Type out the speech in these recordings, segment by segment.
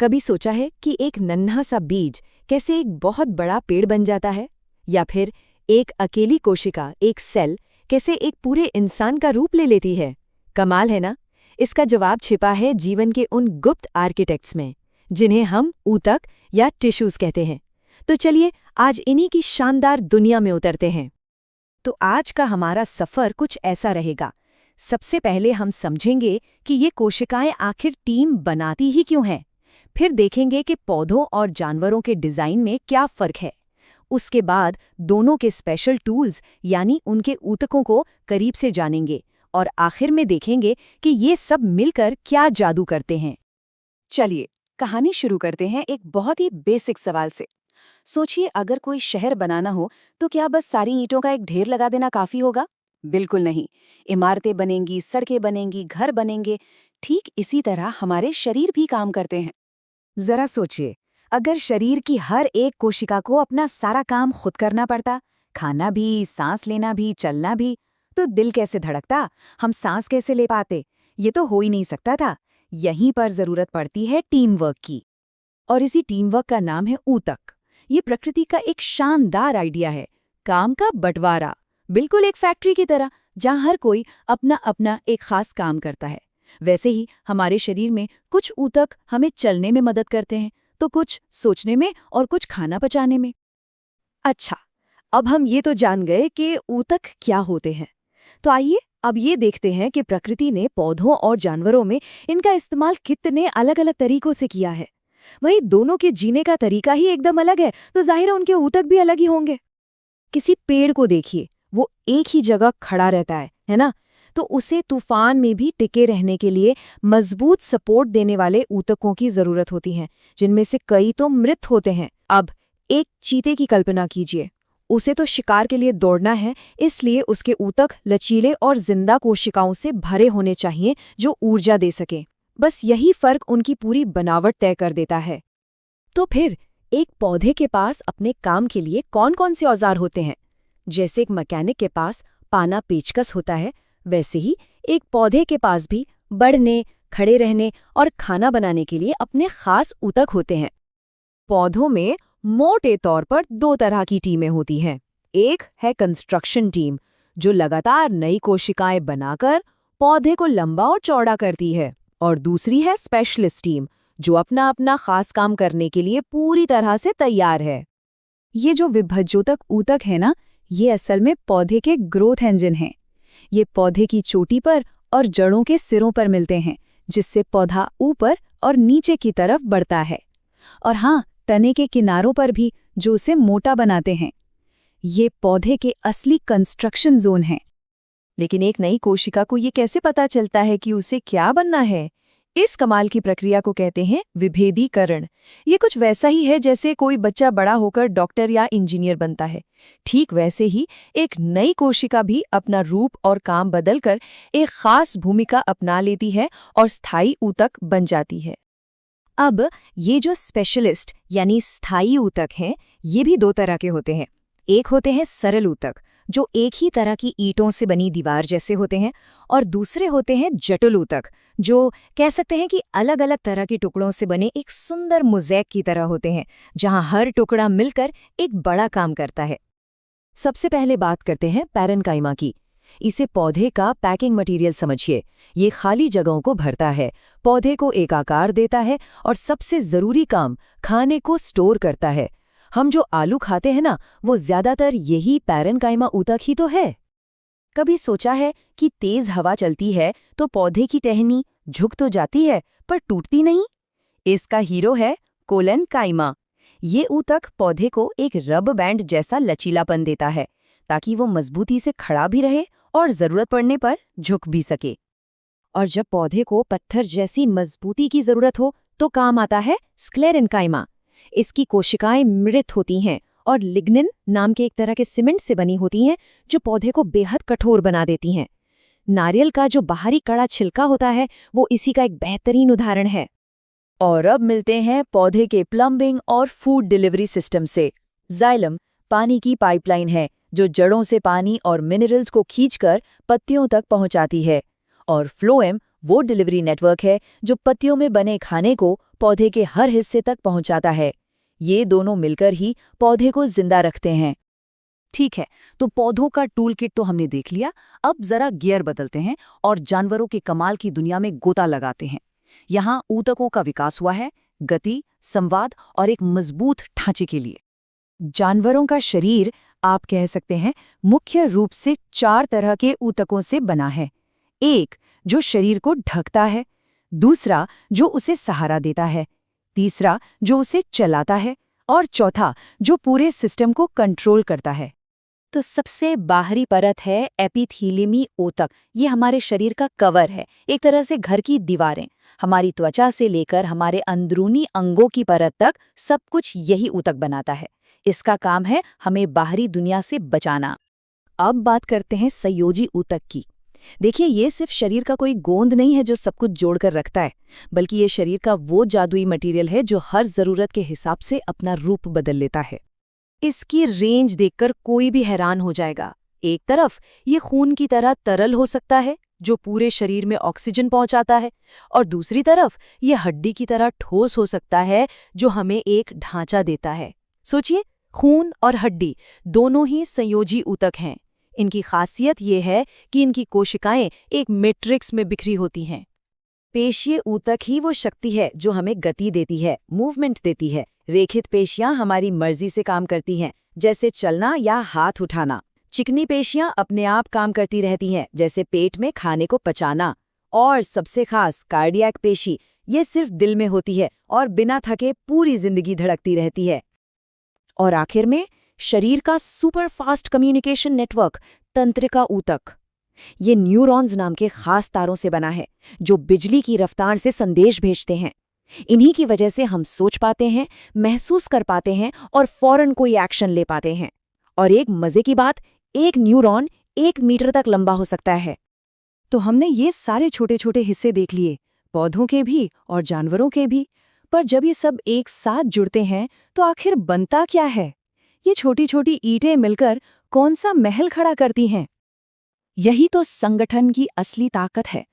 कभी सोचा है कि एक नन्हा सा बीज कैसे एक बहुत बड़ा पेड़ बन जाता है? या फिर एक अकेली कोशिका, एक सेल, कैसे एक पूरे इंसान का रूप ले लेती है? कमाल है ना? इसका जवाब छिपा है जीवन के उन गुप्त आर्किटेक्ट्स में, जिन्हें हम ऊतक या टिश्यूज कहते हैं। तो चलिए आज इन्हीं की शानदार दुनिया में उतरते हैं। तो आज का हमारा सफ़र कुछ ऐसा रहेगा। सबसे पहले हम समझेंगे कि ये कोशिकाएं आखिर टीम बनाती ही क्यों हैं। फिर देखेंगे कि पौधों और जानवरों के डिज़ाइन में क्या फ़र्क है। उसके बाद दोनों के स्पेशल टूल्स यानी उनके ऊतकों को करीब से जानेंगे और आखिर में देखेंगे कि ये सब मिलकर क्या जादू करते हैं। चलिए कहानी शुरू करते हैं एक बहुत ही बेसिक सवाल से। सोचिए, अगर कोई शहर बनाना हो तो क्या बस सारी ईंटों का एक ढेर लगा देना काफ़ी होगा? बिल्कुल नहीं। इमारतें बनेंगी, सड़कें बनेंगी, घर बनेंगे। ठीक इसी तरह हमारे शरीर भी काम करते हैं। जरा सोचिए, अगर शरीर की हर एक कोशिका को अपना सारा काम खुद करना पड़ता, खाना भी, सांस लेना भी, चलना भी, तो दिल कैसे धड़कता, हम सांस कैसे ले पाते? ये तो हो ही नहीं सकता था। यहीं पर जरूरत पड़ती है टीम वर्क की, और इसी टीम वर्क का नाम है ऊतक। ये प्रकृति का एक शानदार आइडिया है, काम का बंटवारा, बिल्कुल एक फैक्ट्री की तरह, जहाँ हर कोई अपना अपना एक खास काम करता है। वैसे ही हमारे शरीर में कुछ ऊतक हमें चलने में मदद करते हैं, तो कुछ सोचने में और कुछ खाना पचाने में। अच्छा, अब हम ये तो जान गए कि ऊतक क्या होते हैं, तो आइए अब ये देखते हैं कि प्रकृति ने पौधों और जानवरों में इनका इस्तेमाल कितने अलग अलग तरीकों से किया है। वही दोनों के जीने का तरीका ही एकदम अलग है, तो जाहिर है उनके ऊतक भी अलग ही होंगे। किसी पेड़ को देखिए, वो एक ही जगह खड़ा रहता है ना? तो उसे तूफान में भी टिके रहने के लिए मजबूत सपोर्ट देने वाले ऊतकों की जरूरत होती है, जिनमें से कई तो मृत होते हैं। अब एक चीते की कल्पना कीजिए, उसे तो शिकार के लिए दौड़ना है, इसलिए उसके ऊतक लचीले और जिंदा कोशिकाओं से भरे होने चाहिए जो ऊर्जा दे सके। बस यही फर्क उनकी पूरी बनावट तय कर देता है। तो फिर एक पौधे के पास अपने काम के लिए कौन कौन से औजार होते हैं? जैसे एक मैकेनिक के पास पाना पेचकस होता है, वैसे ही एक पौधे के पास भी बढ़ने, खड़े रहने और खाना बनाने के लिए अपने खास ऊतक होते हैं। पौधों में मोटे तौर पर दो तरह की टीमें होती हैं। एक है कंस्ट्रक्शन टीम, जो लगातार नई कोशिकाएं बनाकर पौधे को लंबा और चौड़ा करती है, और दूसरी है स्पेशलिस्ट टीम, जो अपना अपना खास काम करने के लिए पूरी तरह से तैयार है। ये जो विभज्योतक ऊतक है ना, ये असल में पौधे के ग्रोथ इंजन हैं। ये पौधे की चोटी पर और जड़ों के सिरों पर मिलते हैं, जिससे पौधा ऊपर और नीचे की तरफ बढ़ता है। और हाँ, तने के किनारों पर भी, जो उसे मोटा बनाते हैं। ये पौधे के असली कंस्ट्रक्शन जोन हैं। लेकिन एक नई कोशिका को ये कैसे पता चलता है कि उसे क्या बनना है? इस कमाल की प्रक्रिया को कहते हैं विभेदीकरण। ये कुछ वैसा ही है जैसे कोई बच्चा बड़ा होकर डॉक्टर या इंजीनियर बनता है। ठीक वैसे ही एक नई कोशिका भी अपना रूप और काम बदलकर एक खास भूमिका अपना लेती है और स्थायी ऊतक बन जाती है। अब ये जो स्पेशलिस्ट यानी स्थायी ऊतक हैं, ये भी दो तरह के होते हैं। एक होते हैं सरल ऊतक, जो एक ही तरह की ईंटों से बनी दीवार जैसे होते हैं, और दूसरे होते हैं जटिल ऊतक, जो कह सकते हैं कि अलग अलग तरह के टुकड़ों से बने एक सुंदर मोज़ेक की तरह होते हैं, जहां हर टुकड़ा मिलकर एक बड़ा काम करता है। सबसे पहले बात करते हैं पैरेन्काइमा की। इसे पौधे का पैकिंग मटेरियल समझिए। ये खाली जगहों को भरता है, पौधे को एक आकार देता है और सबसे ज़रूरी काम, खाने को स्टोर करता है। हम जो आलू खाते हैं ना, वो ज्यादातर यही पैरेन्काइमा ऊतक ही तो है। कभी सोचा है कि तेज हवा चलती है तो पौधे की टहनी झुक तो जाती है पर टूटती नहीं? इसका हीरो है कोलेनकाइमा। ये ऊतक पौधे को एक रब बैंड जैसा लचीलापन देता है, ताकि वो मजबूती से खड़ा भी रहे और जरूरत पड़ने पर झुक भी सके। और जब पौधे को पत्थर जैसी मजबूती की जरूरत हो तो काम आता है स्क्लेरेन्काइमा। इसकी कोशिकाएं मृत होती हैं और लिग्निन नाम के एक तरह के सीमेंट से बनी होती हैं, जो पौधे को बेहद कठोर बना देती हैं। नारियल का जो बाहरी कड़ा छिलका होता है, वो इसी का एक बेहतरीन उदाहरण है। और अब मिलते हैं पौधे के प्लम्बिंग और फूड डिलीवरी सिस्टम से। जाइलम पानी की पाइपलाइन है, जो जड़ों से पानी और मिनरल्स को खींचकर पत्तियों तक पहुंचाती है, और फ्लोएम वो डिलीवरी नेटवर्क है जो पत्तियों में बने खाने को पौधे के हर हिस्से तक पहुंचाता है। ये दोनों मिलकर ही पौधे को जिंदा रखते हैं। ठीक है, तो पौधों का टूल किट तो हमने देख लिया। अब जरा गियर बदलते हैं और जानवरों के कमाल की दुनिया में गोता लगाते हैं। यहाँ ऊतकों का विकास हुआ है, गति, संवाद और एक मजबूत ढांचे के लिए। जानवरों का शरीर, आप कह सकते हैं, मुख्य रूप से 4 तरह के ऊतकों से बना है। एक जो शरीर को ढकता है, दूसरा जो उसे सहारा देता है, तीसरा जो उसे चलाता है, और चौथा जो पूरे सिस्टम को कंट्रोल करता है। तो सबसे बाहरी परत है एपिथीलियमी ऊतक। ये हमारे शरीर का कवर है, एक तरह से घर की दीवारें। हमारी त्वचा से लेकर हमारे अंदरूनी अंगों की परत तक सब कुछ यही ऊतक बनाता है। इसका काम है हमें बाहरी दुनिया से बचाना। अब बात करते हैं संयोजी ऊतक की। देखिए, ये सिर्फ शरीर का कोई गोंद नहीं है जो सब कुछ जोड़कर रखता है, बल्कि ये शरीर का वो जादुई मटेरियल है जो हर जरूरत के हिसाब से अपना रूप बदल लेता है। इसकी रेंज देखकर कोई भी हैरान हो जाएगा। एक तरफ ये खून की तरह तरल हो सकता है जो पूरे शरीर में ऑक्सीजन पहुंचाता है, और दूसरी तरफ ये हड्डी की तरह ठोस हो सकता है जो हमें एक ढांचा देता है। सोचिए, खून और हड्डी दोनों ही संयोजी ऊतक हैं। इनकी खासियत ये है कि इनकी कोशिकाएं एक मैट्रिक्स में बिखरी होती हैं। पेशीय ऊतक ही वो शक्ति है जो हमें गति देती है, मूवमेंट देती है। रेखित पेशियां हमारी मर्जी से काम करती हैं, जैसे चलना या हाथ उठाना। चिकनी पेशियां अपने आप काम करती रहती हैं, जैसे पेट में खाने को पचाना। और सबसे खास कार्डियक पेशी, ये सिर्फ दिल में होती है और बिना थके पूरी जिंदगी धड़कती रहती है। और आखिर में शरीर का सुपर फास्ट कम्युनिकेशन नेटवर्क, तंत्रिका ऊतक। ये न्यूरॉन्स नाम के खास तारों से बना है जो बिजली की रफ्तार से संदेश भेजते हैं। इन्हीं की वजह से हम सोच पाते हैं, महसूस कर पाते हैं और फौरन कोई एक्शन ले पाते हैं। और एक मजे की बात, एक न्यूरॉन 1 मीटर तक लंबा हो सकता है। तो हमने ये सारे छोटे छोटे हिस्से देख लिए, पौधों के भी और जानवरों के भी। पर जब ये सब एक साथ जुड़ते हैं तो आखिर बनता क्या है? ये छोटी छोटी ईंटें मिलकर कौन सा महल खड़ा करती हैं? यही तो संगठन की असली ताकत है।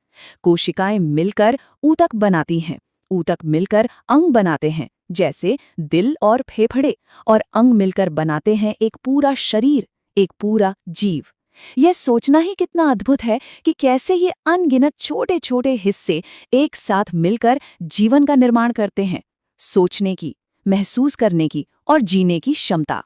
कोशिकाएं मिलकर ऊतक बनाती हैं, ऊतक मिलकर अंग बनाते हैं, जैसे दिल और फेफड़े, और अंग मिलकर बनाते हैं एक पूरा शरीर, एक पूरा जीव। यह सोचना ही कितना अद्भुत है कि कैसे ये अनगिनत छोटे छोटे हिस्से एक साथ मिलकर जीवन का निर्माण करते हैं। सोचने की, महसूस करने की और जीने की क्षमता।